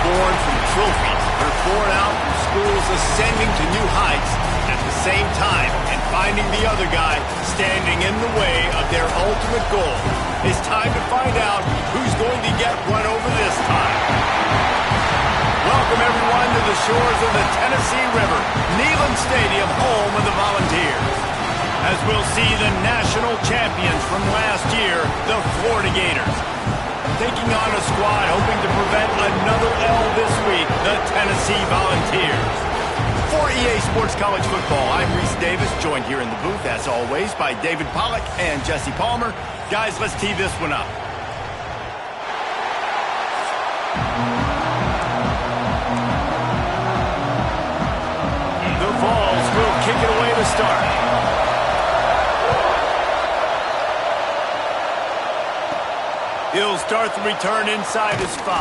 born from trophies. They're born out from schools ascending to new heights at the same time and finding the other guy standing in the way of their ultimate goal. It's time to find out who's going to get one over this time. Welcome, everyone, to the shores of the Tennessee River, Neyland Stadium, home of the Volunteers. As we'll see the national champions from last year, the Florida Gators, taking on a squad hoping to prevent another L this week, the Tennessee Volunteers. For EA Sports College Football, I'm Reese Davis, joined here in the booth, as always, by David Pollack and Jesse Palmer. Guys, let's tee this one up. The Vols will kick it away to start. He'll start the return inside his 5.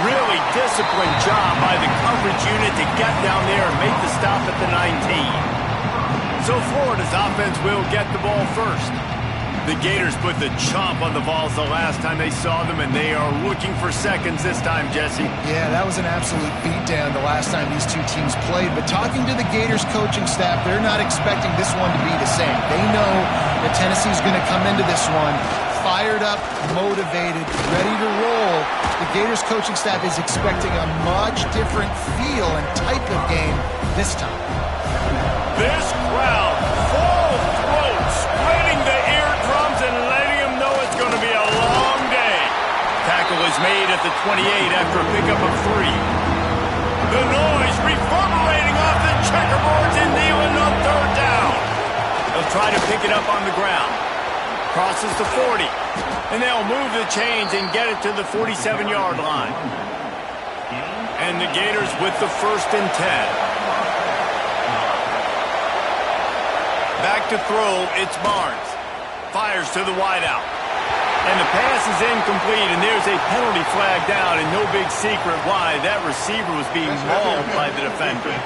Really disciplined job by the coverage unit to get down there and make the stop at the 19. So Florida's offense will get the ball first. The Gators put the chomp on the Vols the last time they saw them, and they are looking for seconds this time, Jesse. Yeah, that was an absolute beatdown the last time these two teams played. But talking to the Gators coaching staff, they're not expecting this one to be the same. They know that Tennessee's going to come into this one fired up, motivated, ready to roll. The Gators coaching staff is expecting a much different feel and type of game this time. This crowd, full throat, splitting the eardrums and letting them know it's going to be a long day. Tackle is made at the 28 after a pickup of 3. The noise reverberating off the checkerboards in Neyland on 3rd down. They'll try to pick it up on the ground. Crosses the 40, and they'll move the chains and get it to the 47-yard line. And the Gators with the 1st and 10. Back to throw, it's Barnes. Fires to the wideout. And the pass is incomplete, and there's a penalty flag down, and no big secret why. That receiver was being mauled by the defender.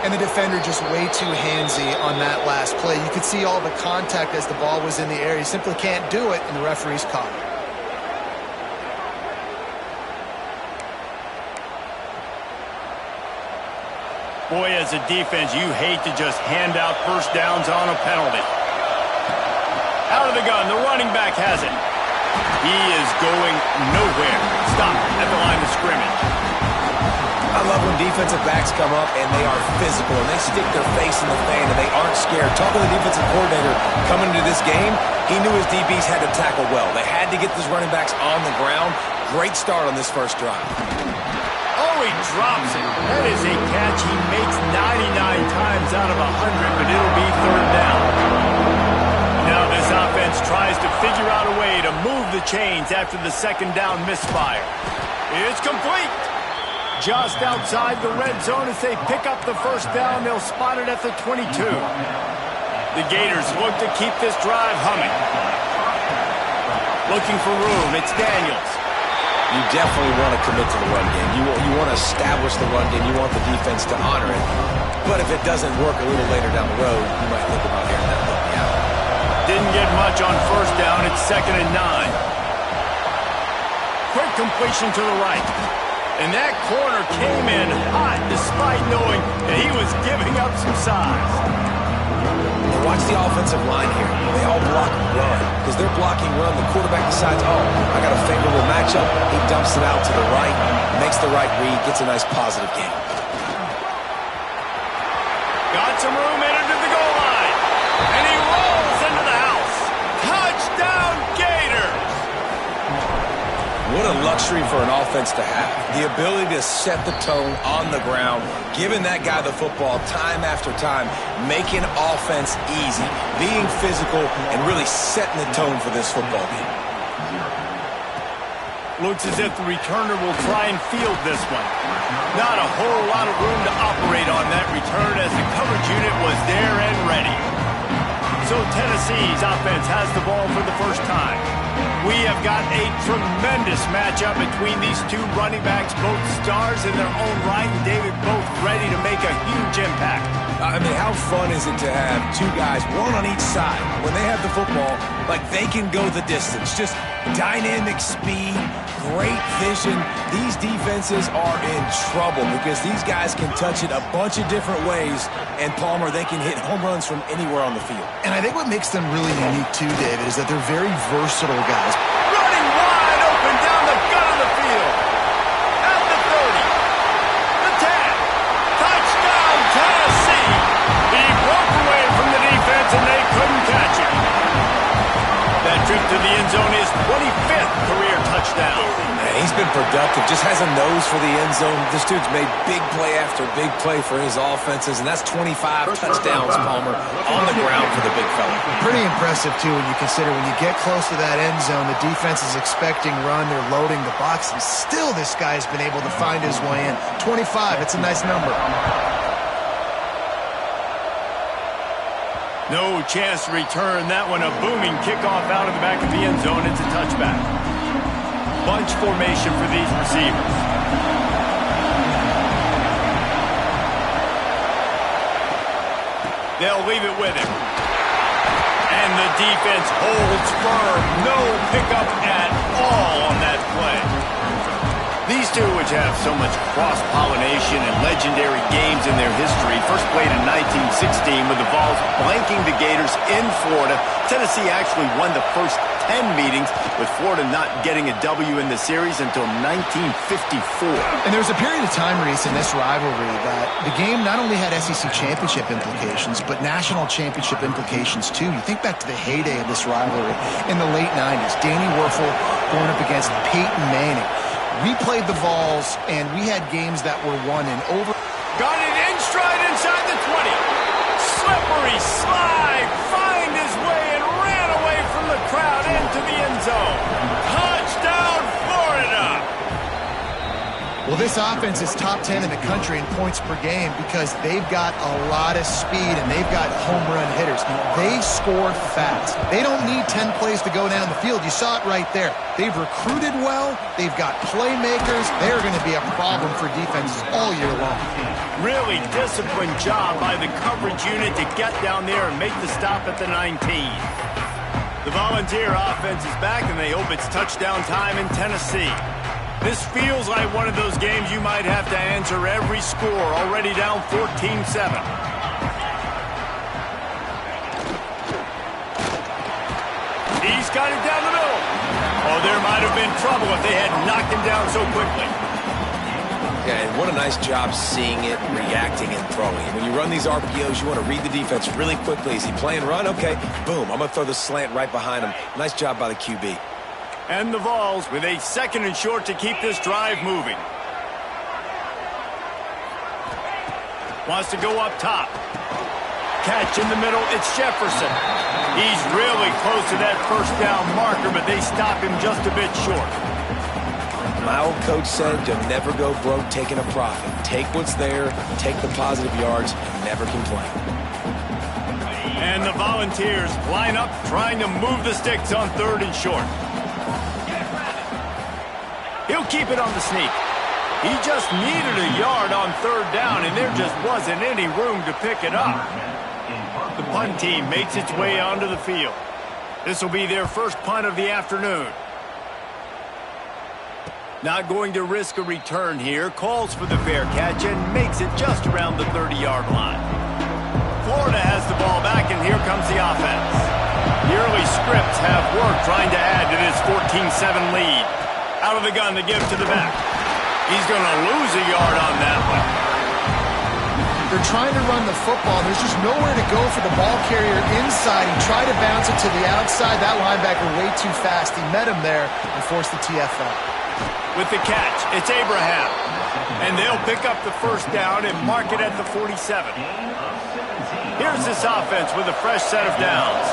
And the defender just way too handsy on that last play. You could see all the contact as the ball was in the air. He simply can't do it, and the referee's caught it. Boy, as a defense, you hate to just hand out first downs on a penalty. Out of the gun, the running back has it. He is going nowhere. Stop at the line of scrimmage. I love when defensive backs come up and they are physical and they stick their face in the fan and they aren't scared. Talking to the defensive coordinator coming into this game, he knew his DBs had to tackle well. They had to get those running backs on the ground. Great start on this first drive. Oh, he drops it. That is a catch he makes 99 times out of 100, but it'll be 3rd down. Now this offense tries to figure out a way to move the chains after the 2nd down misfire. It's complete. Just outside the red zone as they pick up the 1st down. They'll spot it at the 22. The Gators look to keep this drive humming. Looking for room. It's Daniels. You definitely want to commit to the run game. You want to establish the run game. You want the defense to honor it. But if it doesn't work a little later down the road, you might think about hearing that look out. Didn't get much on 1st down. It's 2nd and 9. Quick completion to the right. And that corner came in hot despite knowing that he was giving up some size. And watch the offensive line here. They all block run. Because they're blocking run, the quarterback decides, oh, I got a favorable matchup. He dumps it out to the right, makes the right read, gets a nice positive gain. Got some room in into the goal line. And he rolls into the house. Touchdown, Gators! What a luxury for an offense to have. The ability to set the tone on the ground, giving that guy the football time after time, making offense easy, being physical, and really setting the tone for this football game. Looks as if the returner will try and field this one. Not a whole lot of room to operate on that return as the coverage unit was there and ready. So Tennessee's offense has the ball for the first time. We have got a tremendous matchup between these two running backs, both stars in their own right, and David, both ready to make a huge impact. I mean, how fun is it to have two guys, one on each side, when they have the football, like they can go the distance. Just dynamic speed, great vision. These defenses are in trouble because these guys can touch it a bunch of different ways, and Palmer, they can hit home runs from anywhere on the field. And I think what makes them really unique too, David, is that they're very versatile guys. Running wide open down the gut of the field. At the 30. The 10. Touchdown, Tennessee. He broke away from the defense and they couldn't catch him. That trip to the end zone is 25th career touchdown. Man, he's been productive, just has a nose for the end zone. This dude's made big play after big play for his offenses, and that's 25 touchdowns, Palmer, on the ground for the big fella. Pretty impressive, too, when you consider when you get close to that end zone, the defense is expecting run, they're loading the box, and still this guy's been able to find his way in. 25, it's a nice number. No chance to return that one. A booming kickoff out of the back of the end zone. It's a touchback. Bunch formation for these receivers. They'll leave it with him. And the defense holds firm. No pickup at all on that play. These two, which have so much cross-pollination and legendary games in their history, first played in 1916 with the Vols blanking the Gators in Florida. Tennessee actually won the first 10 meetings, with Florida not getting a W in the series until 1954. And there was a period of time, Reese, in this rivalry that the game not only had SEC championship implications, but national championship implications, too. You think back to the heyday of this rivalry in the late 90s. Danny Werfel going up against Peyton Manning. We played the Vols, and we had games that were won in over. Got it in stride inside the 20. Slippery slide. Find his way and ran away from the crowd into the end zone. Touchdown, Florida. Well, this offense is top 10 in the country in points per game because they've got a lot of speed and they've got home run hitters. They score fast. They don't need 10 plays to go down the field. You saw it right there. They've recruited well. They've got playmakers. They're going to be a problem for defenses all year long. Really disciplined job by the coverage unit to get down there and make the stop at the 19. The Volunteer offense is back, and they hope it's touchdown time in Tennessee. This feels like one of those games you might have to answer every score, already down 14-7. He's got it down the middle. Oh, there might have been trouble if they had knocked him down so quickly. Yeah, and what a nice job seeing it, reacting, and throwing. When you run these RPOs, you want to read the defense really quickly. Is he playing run? Okay, boom, I'm going to throw the slant right behind him. Nice job by the QB. And the Vols with a 2nd and short to keep this drive moving. Wants to go up top. Catch in the middle, it's Jefferson. He's really close to that first down marker, but they stop him just a bit short. My old coach said, don't never go broke taking a profit. Take what's there, take the positive yards, and never complain. And the Volunteers line up, trying to move the sticks on 3rd and short. He'll keep it on the sneak. He just needed a yard on 3rd down, and there just wasn't any room to pick it up. The punt team makes its way onto the field. This will be their first punt of the afternoon. Not going to risk a return here. Calls for the fair catch and makes it just around the 30-yard line. Florida has the ball back, and here comes the offense. The early scripts have worked trying to add to this 14-7 lead. Out of the gun to give to the back. He's going to lose a yard on that one. They're trying to run the football. There's just nowhere to go for the ball carrier inside. He tried to bounce it to the outside. That linebacker way too fast. He met him there and forced the TFL. With the catch, it's Abraham. And they'll pick up the first down and mark it at the 47. Here's this offense with a fresh set of downs.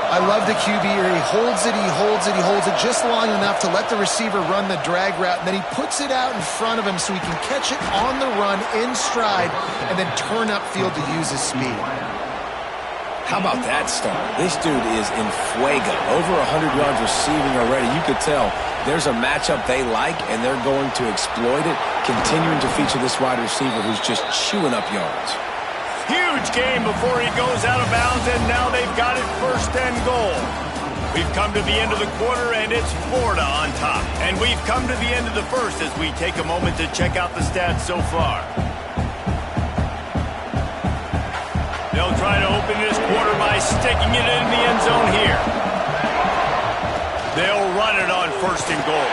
I love the QB here. He holds it, he holds it, he holds it just long enough to let the receiver run the drag route, and then he puts it out in front of him so he can catch it on the run in stride and then turn upfield to use his speed. How about that start? This dude is in fuego. Over 100 yards receiving already. You could tell there's a matchup they like, and they're going to exploit it, continuing to feature this wide receiver who's just chewing up yards. Huge gain before he goes out of bounds, and now they've got it 1st and goal. We've come to the end of the quarter, and it's Florida on top. And we've come to the end of the first as we take a moment to check out the stats so far. They'll try to open this quarter by sticking it in the end zone here. They'll run it on 1st and goal.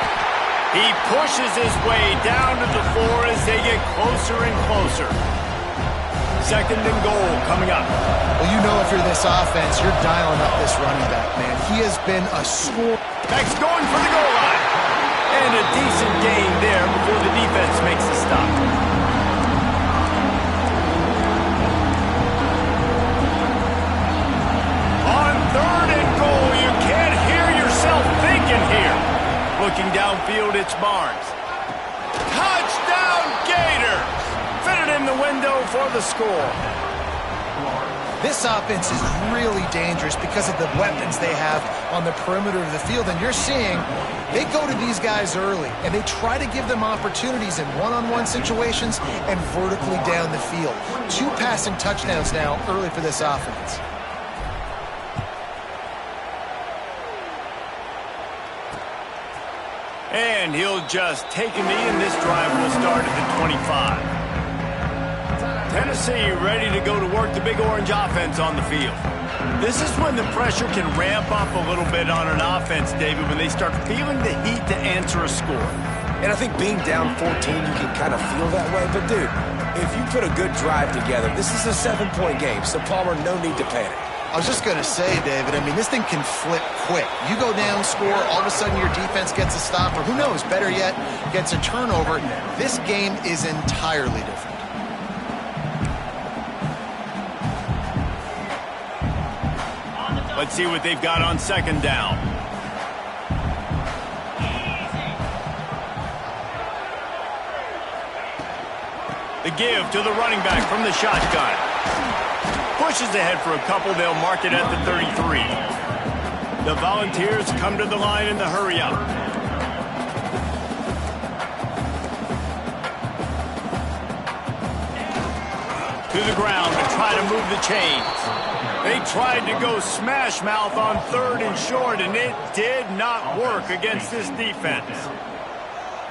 He pushes his way down to the floor as they get closer and closer. 2nd and goal coming up. Well, you know if you're this offense, you're dialing up this running back, man. He has been a score. Beck's going for the goal line. And a decent gain there before the defense makes the stop. On 3rd and goal, you can't hear yourself thinking here. Looking downfield, it's Barnes. Touchdown, Gators! Fitted in the window for the score. This offense is really dangerous because of the weapons they have on the perimeter of the field. And you're seeing they go to these guys early, and they try to give them opportunities in one-on-one situations and vertically down the field. 2 passing touchdowns now early for this offense. And he'll just take a knee, and this drive will start at the 25. Tennessee ready to go to work the Big Orange offense on the field. This is when the pressure can ramp up a little bit on an offense, David, when they start feeling the heat to answer a score. And I think being down 14, you can kind of feel that way. But, dude, if you put a good drive together, this is a 7-point game, so Palmer, no need to panic. I was just going to say, David, I mean, this thing can flip quick. You go down, score, all of a sudden your defense gets a stop, or who knows, better yet, gets a turnover. This game is entirely different. Let's see what they've got on 2nd down. The give to the running back from the shotgun. Pushes ahead for a couple. They'll mark it at the 33. The Volunteers come to the line in the hurry up. To the ground to try to move the chains. They tried to go smash mouth on 3rd and short, and it did not work against this defense.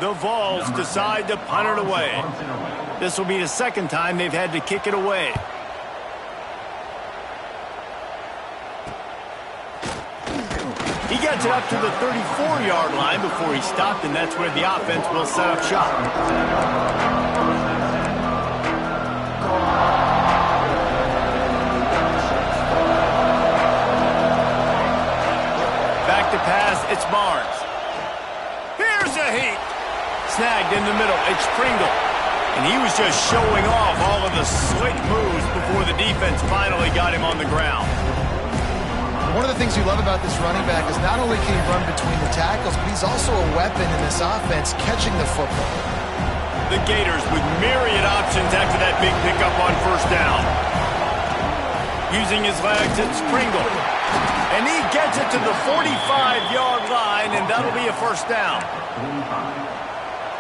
The Vols decide to punt it away. This will be the 2nd time they've had to kick it away. He gets it up to the 34-yard line before he stopped, and that's where the offense will set up shop. To pass, it's Barnes. Here's a heat. Snagged in the middle, it's Pringle. And he was just showing off all of the slick moves before the defense finally got him on the ground. One of the things you love about this running back is not only can he run between the tackles, but he's also a weapon in this offense catching the football. The Gators with myriad options after that big pickup on 1st down. Using his legs, it's Pringle. And he gets it to the 45-yard line, and that'll be a 1st down.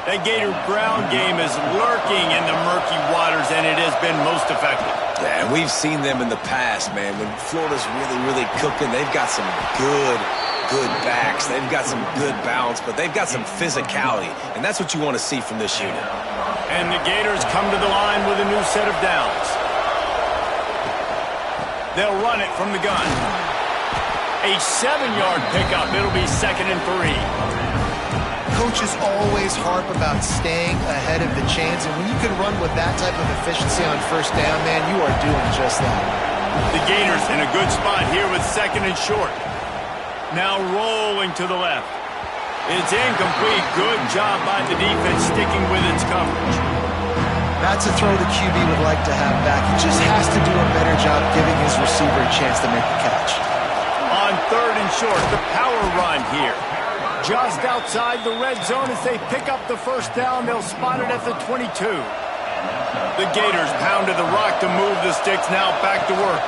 That Gator ground game is lurking in the murky waters, and it has been most effective. Yeah, and we've seen them in the past, man. When Florida's really cooking, they've got some good backs. They've got some good balance, but they've got some physicality, and that's what you want to see from this unit. And the Gators come to the line with a new set of downs. They'll run it from the gun. A 7-yard pickup. It'll be 2nd and 3. Coaches always harp about staying ahead of the chains, and when you can run with that type of efficiency on 1st down, man, you are doing just that. The Gators in a good spot here with 2nd and short. Now rolling to the left. It's incomplete. Good job by the defense sticking with its coverage. That's a throw the QB would like to have back. He just has to do a better job giving his receiver a chance to make the catch. On 3rd and short, the power run here. Just outside the red zone as they pick up the 1st down. They'll spot it at the 22. The Gators pound to the rock to move the sticks. Now back to work.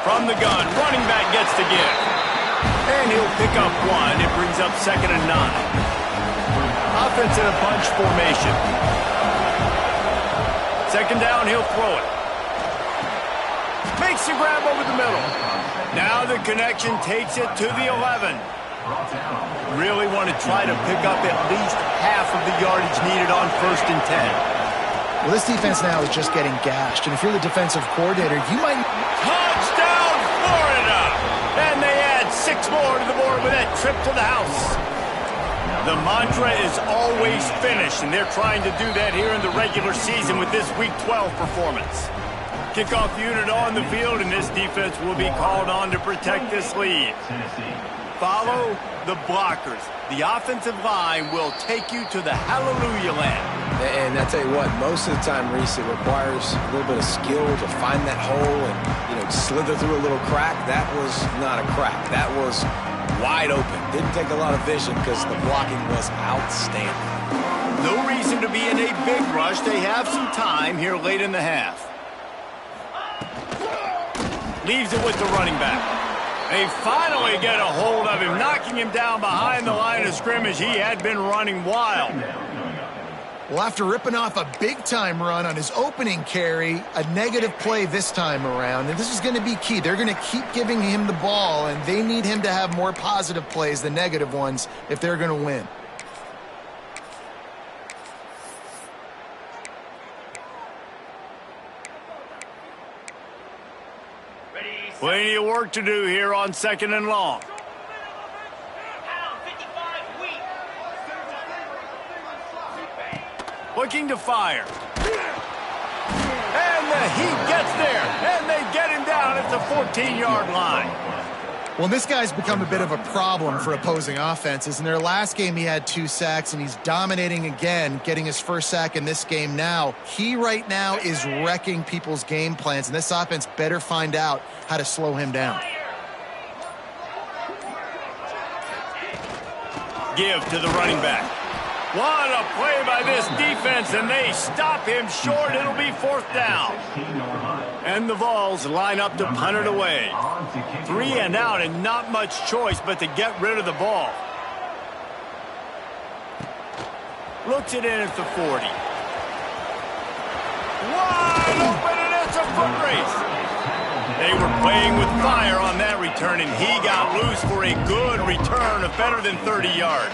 From the gun, running back gets the give. And he'll pick up 1. It brings up 2nd and 9. Offense in a bunch formation. 2nd down, he'll throw it. Makes the grab over the middle. Now the connection takes it to the 11. Really want to try to pick up at least half of the yardage needed on 1st and 10. Well, this defense now is just getting gashed. And if you're the defensive coordinator, you might... Touchdown, Florida! And they add 6 more to the board with that trip to the house. The mantra is always finish, and they're trying to do that here in the regular season with this Week 12 performance. Kickoff unit on the field, and this defense will be called on to protect this lead. Follow the blockers. The offensive line will take you to the hallelujah land. And I tell you what, most of the time, Reese, it requires a little bit of skill to find that hole and, slither through a little crack. That was not a crack. That was wide open. Didn't take a lot of vision because the blocking was outstanding. No reason to be in a big rush. They have some time here late in the half. Leaves it with the running back. They finally get a hold of him, knocking him down behind the line of scrimmage. He had been running wild. Well, after ripping off a big-time run on his opening carry, a negative play this time around, and this is going to be key. They're going to keep giving him the ball, and they need him to have more positive plays than negative ones if they're going to win. Plenty of work to do here on 2nd and long. Looking to fire. And the heat gets there, and they get him down at the 14-yard line. Well, this guy's become a bit of a problem for opposing offenses. In their last game, he had 2 sacks, and he's dominating again, getting his first sack in this game now. He right now is wrecking people's game plans, and this offense better find out how to slow him down. Give to the running back. What a play by this defense, and they stop him short. It'll be 4th down. And the Vols line up to punt it away. 3 and out, and not much choice but to get rid of the ball. Looks it in at the 40. Wide open, and it's a foot race. They were playing with fire on that return, and he got loose for a good return of better than 30 yards.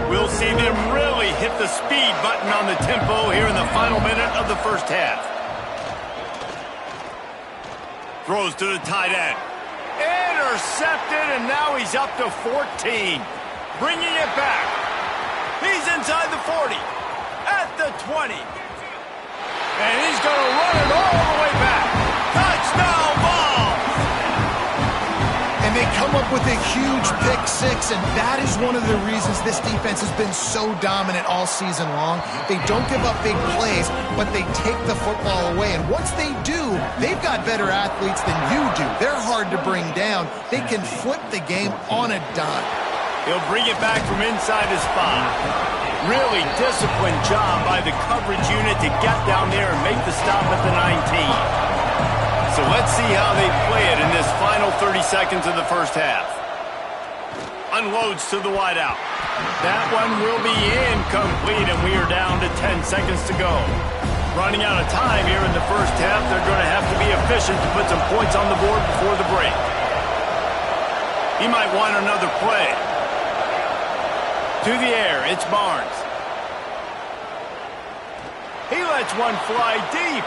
We'll see them really hit the speed button on the tempo here in the final minute of the first half. Throws to the tight end. Intercepted, and now he's up to 14. Bringing it back. He's inside the 40. At the 20. And he's going to run it all the way back. Touchdown ball! And they come up with a huge pick 6, and that is one of the reasons this defense has been so dominant all season long. They don't give up big plays, but they take the football away. And once they do, they've got better athletes than you do. They're hard to bring down. They can flip the game on a dime. He'll bring it back from inside his spot. Really disciplined job by the coverage unit to get down there and make the stop at the 19. So let's see how they play it in this final 30 seconds of the first half. Unloads to the wideout. That one will be incomplete, and we are down to 10 seconds to go. Running out of time here in the first half. They're going to have to be efficient to put some points on the board before the break. He might want another play. To the air, it's Barnes. He lets one fly deep.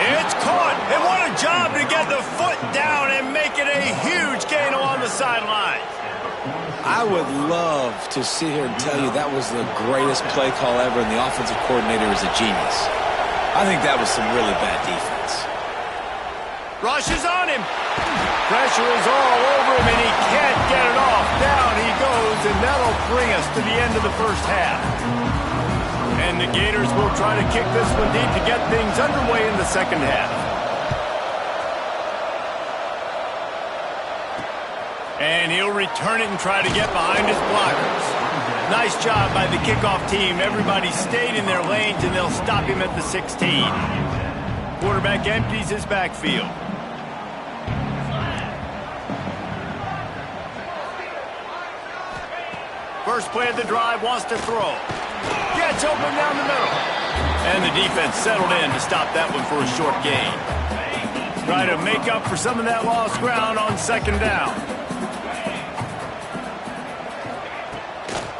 It's caught, and what a job to get the foot down and make it a huge gain along the sideline. I would love to sit here and tell you that was the greatest play call ever, and the offensive coordinator is a genius. I think that was some really bad defense. Rush is on him. Pressure is all over him, and he can't get it off. Down he goes, and that'll bring us to the end of the first half. And the Gators will try to kick this one deep to get things underway in the second half. And he'll return it and try to get behind his blockers. Nice job by the kickoff team. Everybody stayed in their lanes, and they'll stop him at the 16. Quarterback empties his backfield. First play of the drive, wants to throw. Gets open down the middle. And the defense settled in to stop that one for a short gain. Try to make up for some of that lost ground on second down.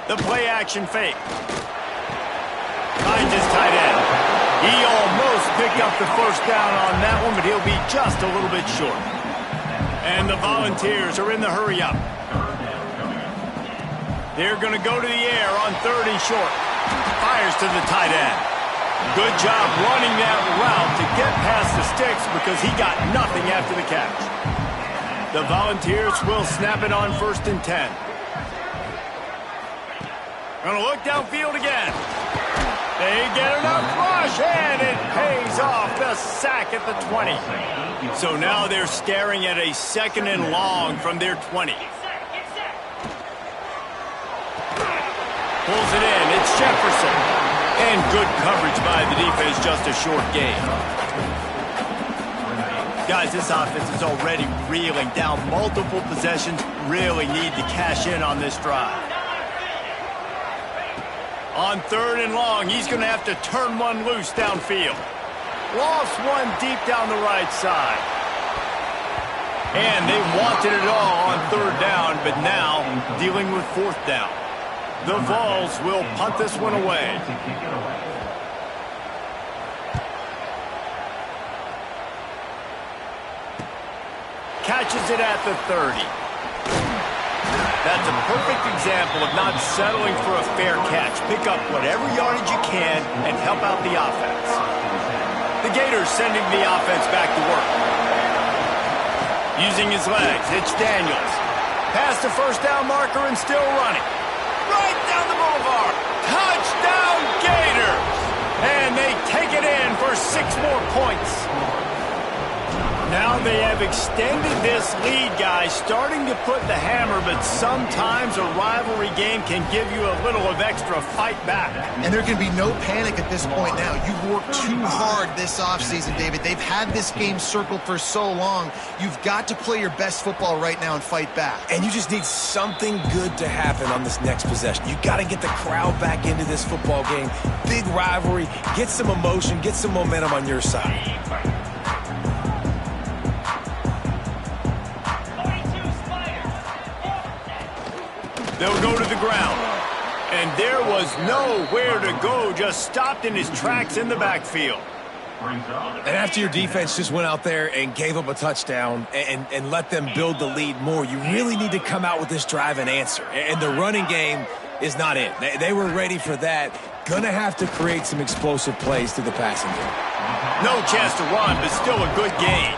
The play-action fake. Finds his tight end. He almost picked up the first down on that one, but he'll be just a little bit short. And the Volunteers are in the hurry-up. They're going to go to the air on 3rd and short. Fires to the tight end. Good job running that route to get past the sticks because he got nothing after the catch. The Volunteers will snap it on 1st and 10. Going to look downfield again. They get enough rush, and it pays off the sack at the 20. So now they're staring at a 2nd and long from their 20. Pulls it in. It's Jefferson. And good coverage by the defense, just a short gain. Guys, this offense is already reeling down multiple possessions. Really need to cash in on this drive. On 3rd and long, he's going to have to turn one loose downfield. Lost one deep down the right side. And they wanted it all on 3rd down, but now dealing with 4th down. The Vols will punt this one away. Catches it at the 30. That's a perfect example of not settling for a fair catch. Pick up whatever yardage you can and help out the offense. The Gators sending the offense back to work. Using his legs, it's Daniels. Past the first down marker and still running. Right down the boulevard. Touchdown Gators! And they take it in for 6 more points. Now they have extended this lead, guys, starting to put the hammer, but sometimes a rivalry game can give you a little of extra fight back. And there can be no panic at this point now. You've worked too hard this offseason, David. They've had this game circled for so long. You've got to play your best football right now and fight back. And you just need something good to happen on this next possession. You got to get the crowd back into this football game. Big rivalry. Get some emotion. Get some momentum on your side. They'll go to the ground. And there was nowhere to go, just stopped in his tracks in the backfield. And after your defense just went out there and gave up a touchdown and let them build the lead more, you really need to come out with this drive and answer. And the running game is not it. They were ready for that. Gonna have to create some explosive plays through the passing game. No chance to run, but still a good gain.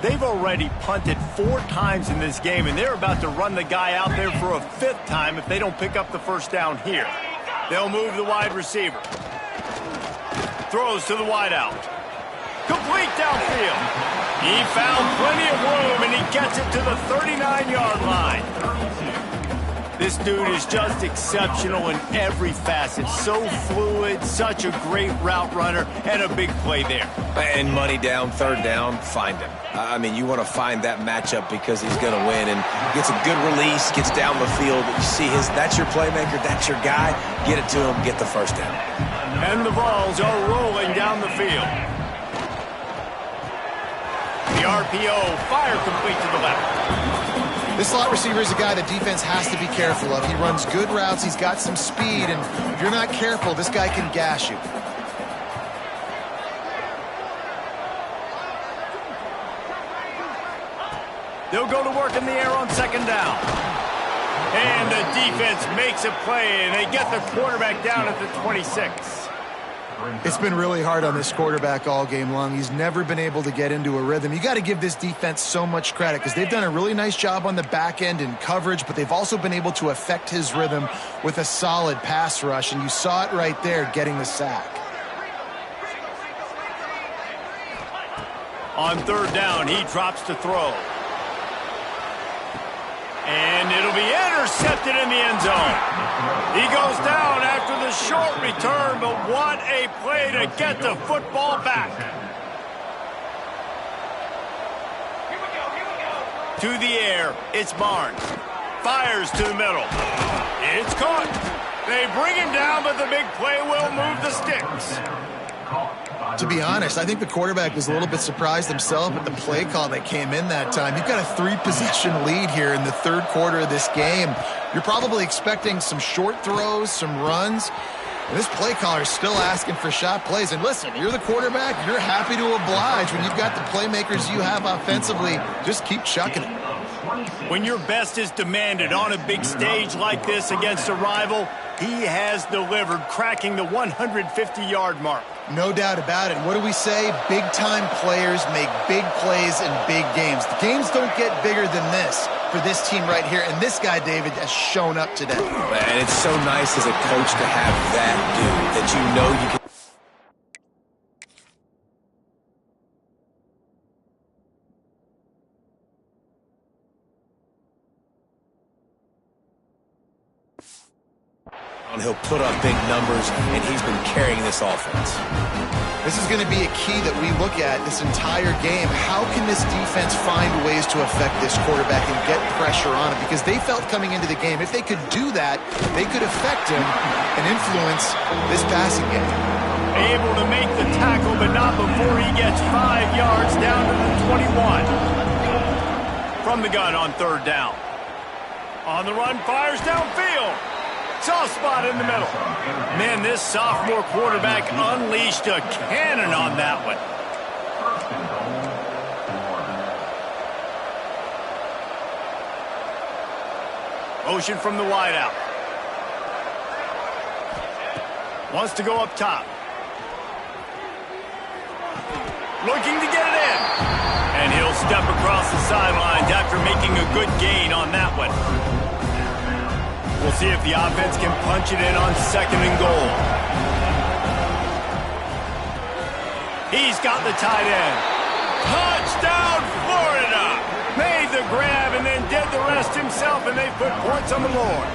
They've already punted 4 times in this game, and they're about to run the guy out there for a 5th time if they don't pick up the first down here. They'll move the wide receiver. Throws to the wideout. Complete downfield. He found plenty of room, and he gets it to the 39-yard line. This dude is just exceptional in every facet. So fluid, such a great route runner, and a big play there. And money down, 3rd down, find him. I mean, you want to find that matchup because he's going to win and gets a good release, gets down the field. You see that's your playmaker, that's your guy. Get it to him, get the first down. And the Vols are rolling down the field. The RPO, fire complete to the left. This slot receiver is a guy the defense has to be careful of. He runs good routes, he's got some speed, and if you're not careful, this guy can gash you. They'll go to work in the air on 2nd down. And the defense makes a play, and they get the quarterback down at the 26. It's been really hard on this quarterback all game long. He's never been able to get into a rhythm. You got to give this defense so much credit because they've done a really nice job on the back end in coverage, but they've also been able to affect his rhythm with a solid pass rush, and you saw it right there getting the sack. On 3rd down, he drops to throw. And it'll be intercepted in the end zone. He goes down after the short return, but what a play to get the football back. To the air, it's Barnes. fires to the middle. It's caught. They bring him down, but the big play will move the sticks. To be honest, I think the quarterback was a little bit surprised himself at the play call that came in that time. You've got a 3-possession lead here in the third quarter of this game. You're probably expecting some short throws, some runs. And this play caller is still asking for shot plays. And listen, you're the quarterback. You're happy to oblige. When you've got the playmakers you have offensively, just keep chucking it. When your best is demanded on a big stage like this against a rival, he has delivered, cracking the 150-yard mark. No doubt about it. What do we say? Big-time players make big plays in big games. The games don't get bigger than this for this team right here. And this guy, David, has shown up today. And it's so nice as a coach to have that dude that you know you can. He'll put up big numbers, and he's been carrying this offense. This is going to be a key that we look at this entire game. How can this defense find ways to affect this quarterback and get pressure on him? Because they felt coming into the game, if they could do that, they could affect him and influence this passing game. Able to make the tackle, but not before he gets 5 yards down to the 21. From the gun on third down. On the run, fires downfield. Soft spot in the middle. Man, this sophomore quarterback unleashed a cannon on that one. Motion from the wideout. Wants to go up top. Looking to get it in. And he'll step across the sidelines after making a good gain on that one. We'll see if the offense can punch it in on second and goal. He's got the tight end. Touchdown, Florida! Made the grab and then did the rest himself, and they put points on the board.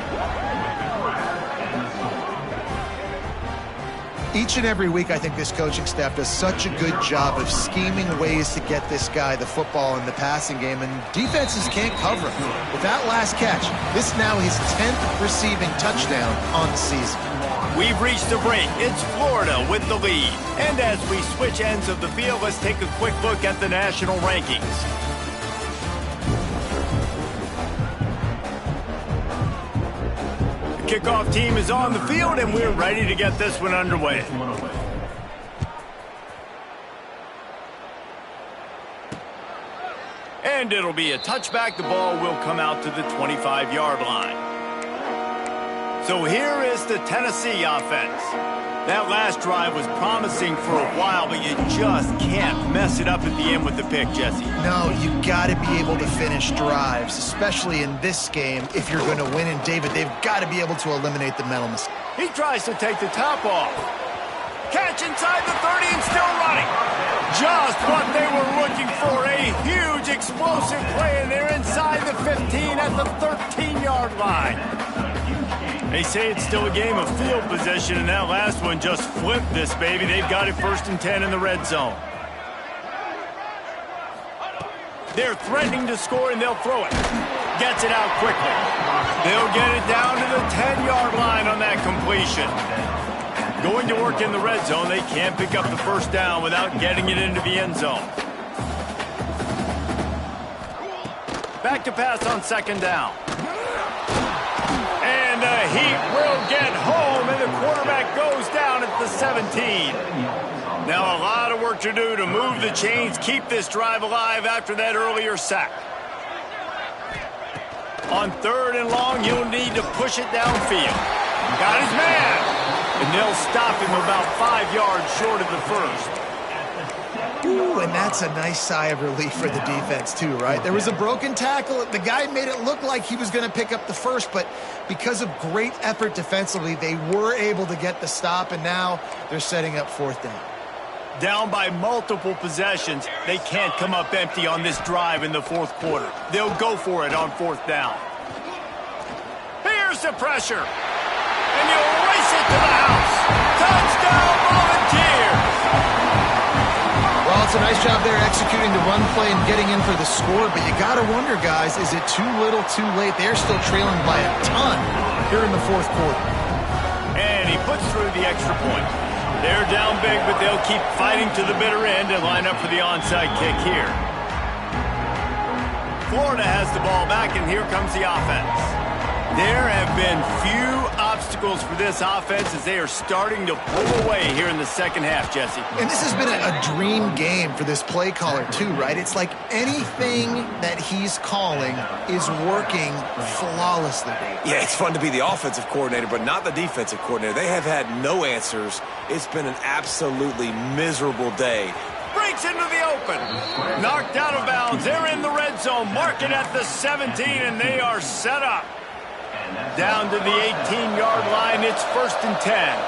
Each and every week, I think this coaching staff does such a good job of scheming ways to get this guy the football in the passing game, and defenses can't cover him. With that last catch, this now his 10th receiving touchdown on the season. We've reached a break. It's Florida with the lead. And as we switch ends of the field, let's take a quick look at the national rankings. Kickoff team is on the field, and we're ready to get this one underway. And it'll be a touchback. The ball will come out to the 25-yard line. So here is the Tennessee offense. That last drive was promising for a while, but you just can't mess it up at the end with the pick, Jesse. No, you got to be able to finish drives, especially in this game. If you're going to win, and David, they've got to be able to eliminate the mental mistake. He tries to take the top off. Catch inside the 30 and still running. Just what they were looking for, a huge explosive play, and they're inside the 15 at the 13-yard line. They say it's still a game of field position, and that last one just flipped this baby. They've got it 1st and 10 in the red zone. They're threatening to score, and they'll throw it. Gets it out quickly. They'll get it down to the 10-yard line on that completion. Going to work in the red zone, they can't pick up the first down without getting it into the end zone. Back to pass on second down. And the Heat will get home, and the quarterback goes down at the 17. Now a lot of work to do to move the chains, keep this drive alive after that earlier sack. On third and long, you'll need to push it downfield. Got his man, and they'll stop him about 5 yards short of the first. Ooh, and that's a nice sigh of relief for the defense too, right? There was a broken tackle. The guy made it look like he was going to pick up the first, but because of great effort defensively, they were able to get the stop, and now they're setting up fourth down. Down by multiple possessions, they can't come up empty on this drive in the fourth quarter. They'll go for it on fourth down. Here's the pressure. And you'll race it to the house. Touchdown, Volunteers! Well, Well, it's a nice job there executing the run play and getting in for the score, but you got to wonder, guys, is it too little, too late? They're still trailing by a ton here in the fourth quarter. And he puts through the extra point. They're down big, but they'll keep fighting to the bitter end and line up for the onside kick here. Florida has the ball back, and here comes the offense. There have been few obstacles for this offense as they are starting to pull away here in the second half, Jesse. And this has been a dream game for this play caller too, right? It's like anything that he's calling is working flawlessly. Yeah, it's fun to be the offensive coordinator, but not the defensive coordinator. They have had no answers. It's been an absolutely miserable day. Breaks into the open. Knocked out of bounds. They're in the red zone. Mark it at the 17, and they are set up. Down to the 18-yard line, it's 1st and 10.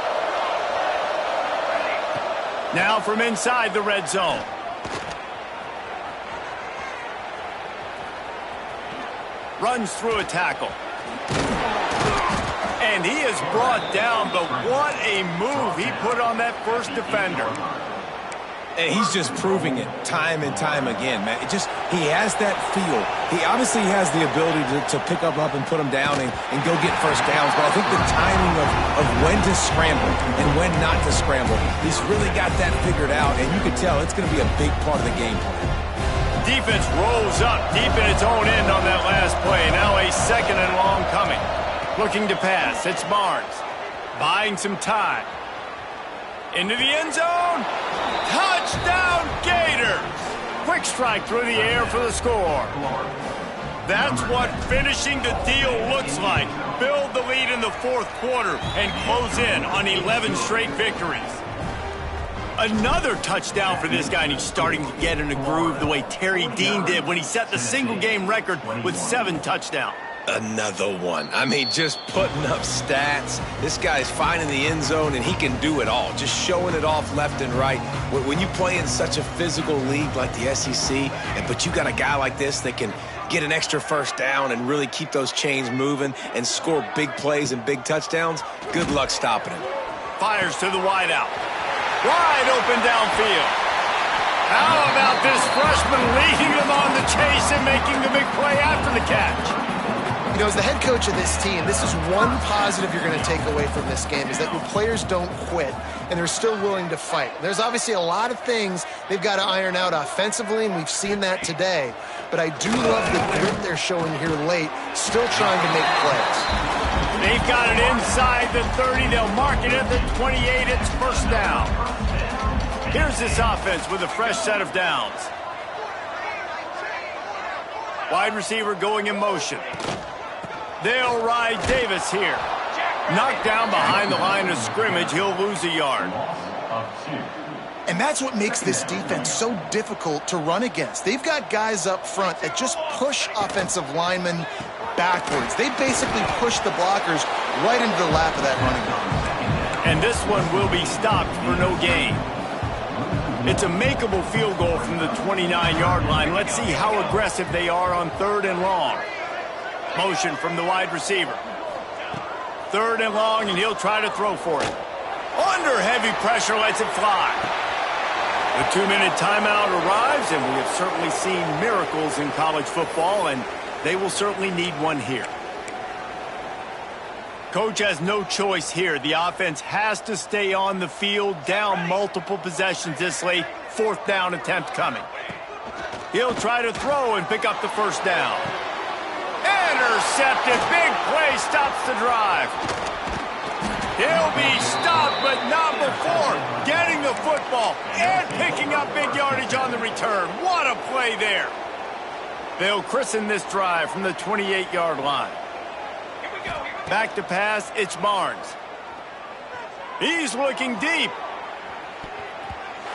Now from inside the red zone. Runs through a tackle. And he is brought down, but what a move he put on that first defender. And he's just proving it time and time again, man. He has that feel. He obviously has the ability to pick up and put him down and go get first downs. But I think the timing of when to scramble and when not to scramble, he's really got that figured out. And you can tell it's going to be a big part of the game plan. Defense rolls up deep in its own end on that last play. Now a 2nd and long coming. Looking to pass. It's Barnes. Buying some time. Into the end zone. Touchdown, Gators! Quick strike through the air for the score. That's what finishing the deal looks like. Build the lead in the fourth quarter and close in on 11 straight victories. Another touchdown for this guy, and he's starting to get in a groove the way Terry Dean did when he set the single-game record with 7 touchdowns. Another one. I mean, just putting up stats. This guy's finding the end zone, and he can do it all. Just showing it off left and right. When you play in such a physical league like the SEC, but you got a guy like this that can get an extra first down and really keep those chains moving and score big plays and big touchdowns, good luck stopping him. Fires to the wideout. Wide open downfield. How about this freshman leading them on the chase and making the big play after the catch? You know, as the head coach of this team, this is one positive you're going to take away from this game, is that your players don't quit, and they're still willing to fight. There's obviously a lot of things they've got to iron out offensively, and we've seen that today. But I do love the grit they're showing here late, still trying to make plays. They've got it inside the 30. They'll mark it at the 28. It's 1st down. Here's this offense with a fresh set of downs. Wide receiver going in motion. They'll ride Davis here. Knocked down behind the line of scrimmage. He'll lose a yard. And that's what makes this defense so difficult to run against. They've got guys up front that just push offensive linemen backwards. They basically push the blockers right into the lap of that running back. And this one will be stopped for no gain. It's a makeable field goal from the 29-yard line. Let's see how aggressive they are on 3rd and long. Motion from the wide receiver. 3rd and long, and he'll try to throw for it. Under heavy pressure, lets it fly. The 2-minute timeout arrives, and we have certainly seen miracles in college football, and they will certainly need one here. Coach has no choice here. The offense has to stay on the field, down multiple possessions this late. 4th down attempt coming. He'll try to throw and pick up the 1st down. Intercepted. Big play stops the drive. He'll be stopped, but not before getting the football and picking up big yardage on the return. What a play there. They'll christen this drive from the 28-yard line. Back to pass, it's Barnes. He's looking deep.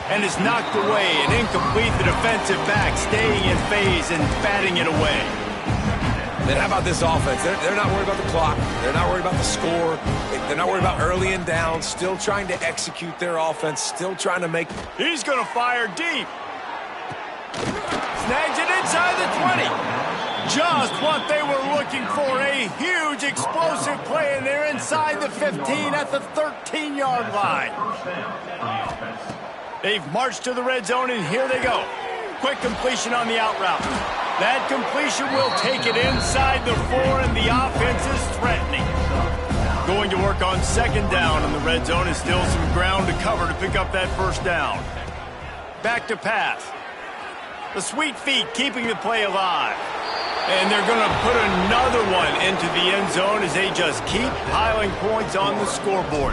And is knocked away and incomplete. The defensive back staying in phase and batting it away. Then how about this offense? They're not worried about the clock. They're not worried about the score. They're not worried about early and down. Still trying to execute their offense. Still trying to make... He's going to fire deep. Snags it inside the 20. Just what they were looking for. A huge explosive play, and they're inside the 15 at the 13-yard line. They've marched to the red zone, and here they go. Quick completion on the out route. That completion will take it inside the 4, and the offense is threatening. Going to work on second down in the red zone, and still some ground to cover to pick up that first down. Back to pass. The sweet feet keeping the play alive. And they're going to put another one into the end zone as they just keep piling points on the scoreboard.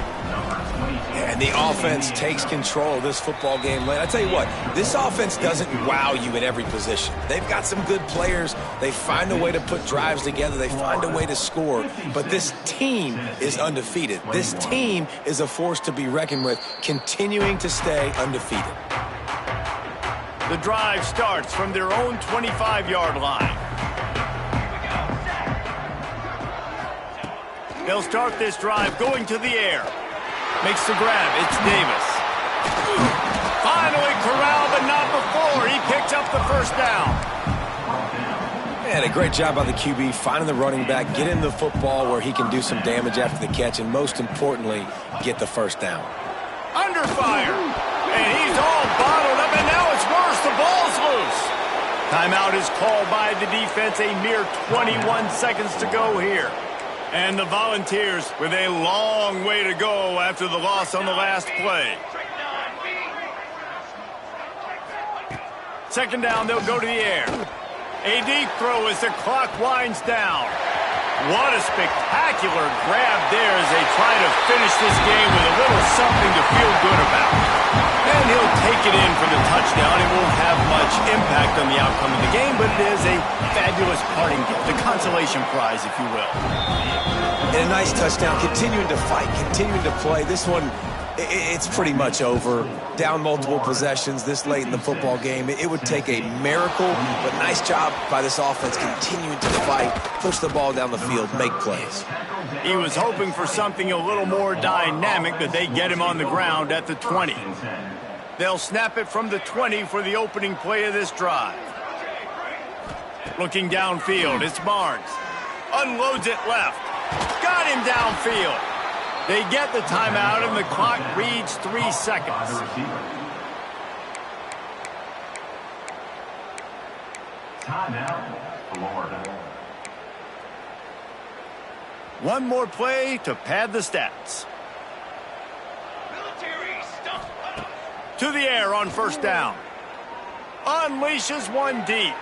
And the offense takes control of this football game late. I tell you what, this offense doesn't wow you at every position. They've got some good players. They find a way to put drives together. They find a way to score. But this team is undefeated. This team is a force to be reckoned with, continuing to stay undefeated. The drive starts from their own 25-yard line. They'll start this drive going to the air. Makes the grab. It's Davis. Finally corralled, but not before. He picks up the first down. And a great job by the QB finding the running back, getting the football where he can do some damage after the catch, and most importantly, get the first down. Under fire. And he's all bottled up, and now it's worse. The ball's loose. Timeout is called by the defense. A mere 21 seconds to go here. And the Volunteers with a long way to go after the loss on the last play. Second down, they'll go to the air. A deep throw as the clock winds down. What a spectacular grab there as they try to finish this game with a little something to feel good about. And he'll take it in for the touchdown. It won't have much impact on the outcome of the game, but it is a fabulous parting gift, a consolation prize, if you will. And a nice touchdown, continuing to fight, continuing to play. This one, it's pretty much over. Down multiple possessions this late in the football game. It would take a miracle, but nice job by this offense continuing to fight, push the ball down the field, make plays. He was hoping for something a little more dynamic, but they get him on the ground at the 20. They'll snap it from the 20 for the opening play of this drive. Looking downfield, it's Barnes. Unloads it left. Got him downfield. They get the timeout, and the clock reads 3 seconds. Timeout, Florida. One more play to pad the stats. To the air on first down. Unleashes one deep.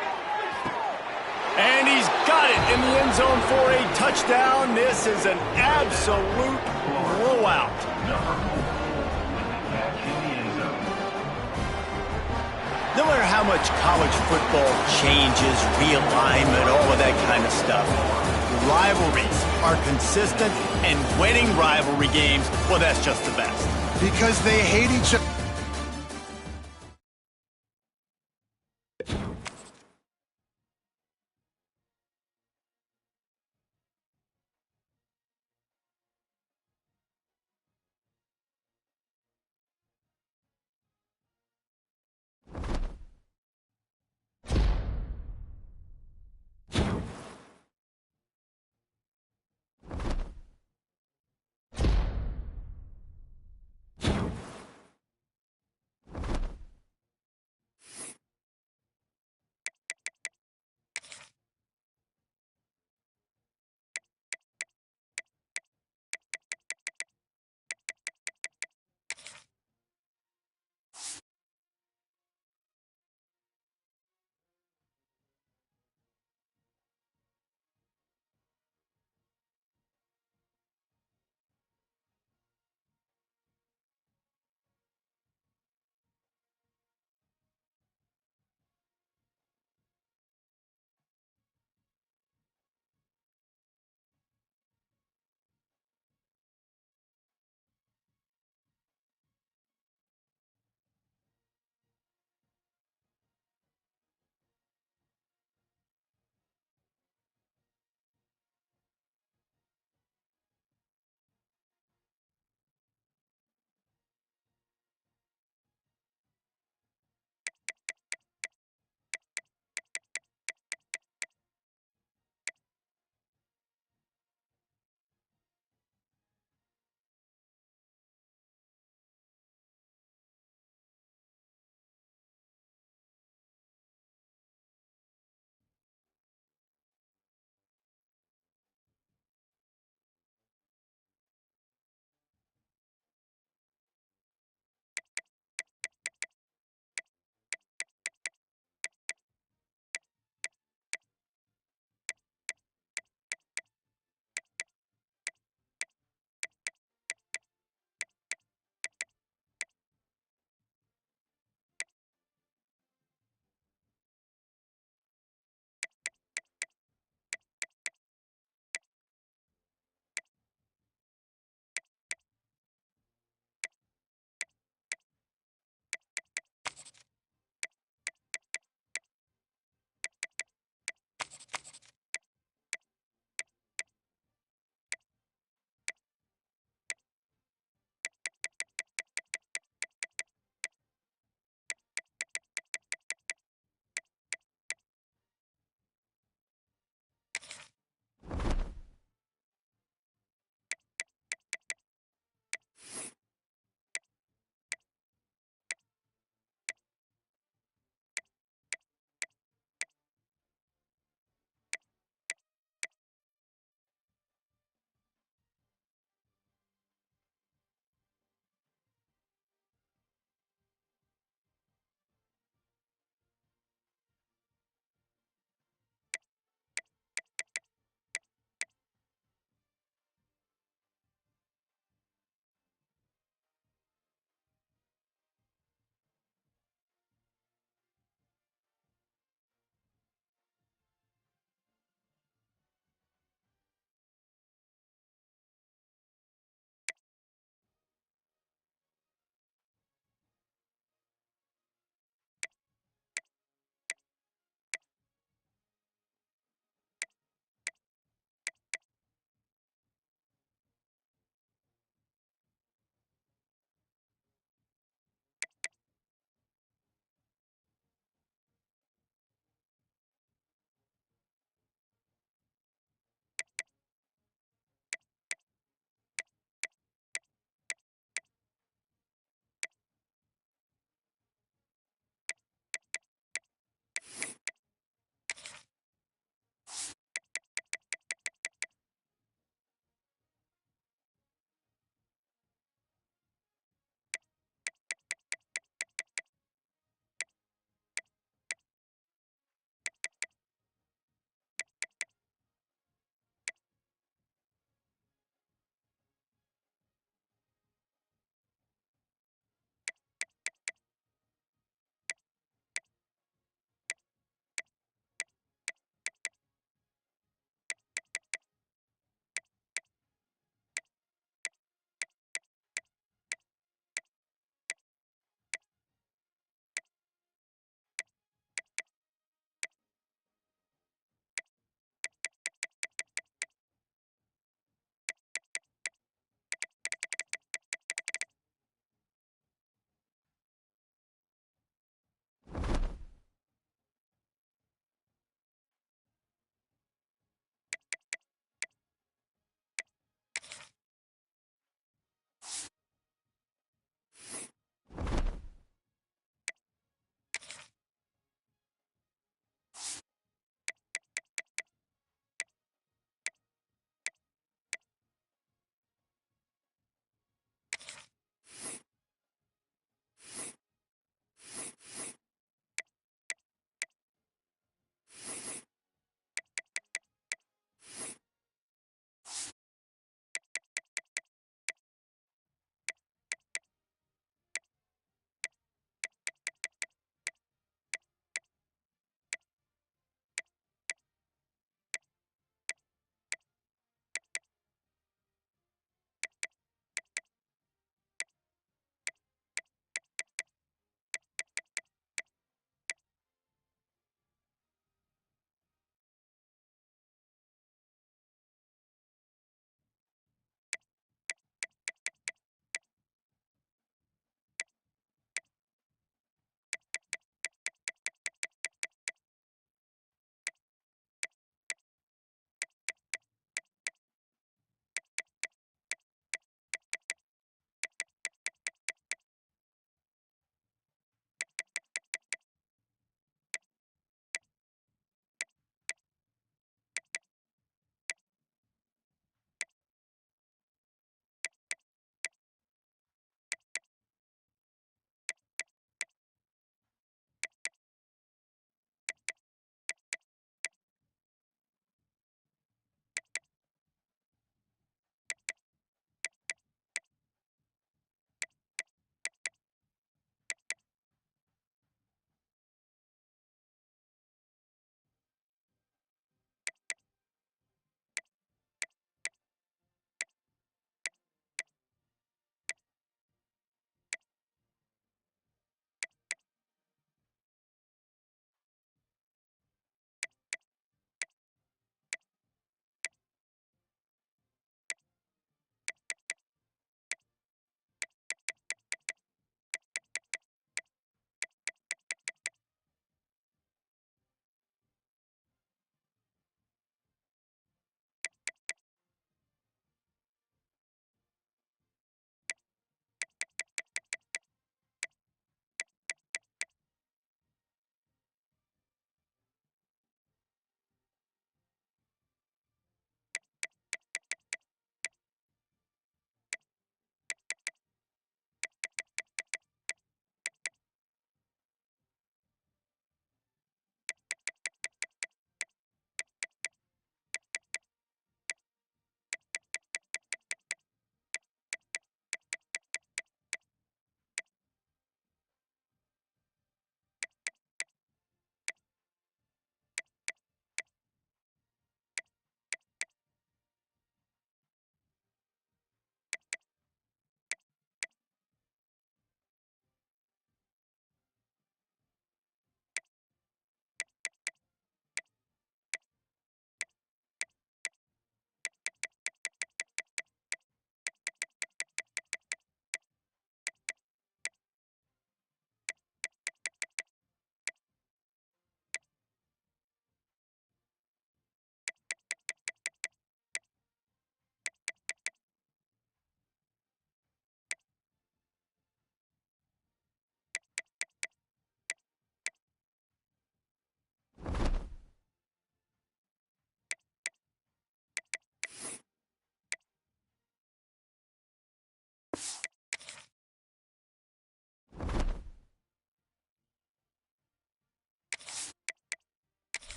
And he's got it in the end zone for a touchdown. This is an absolute blowout. No matter how much college football changes, realignment, all of that kind of stuff, rivalries are consistent, and winning rivalry games, well, that's just the best. Because they hate each other.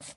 you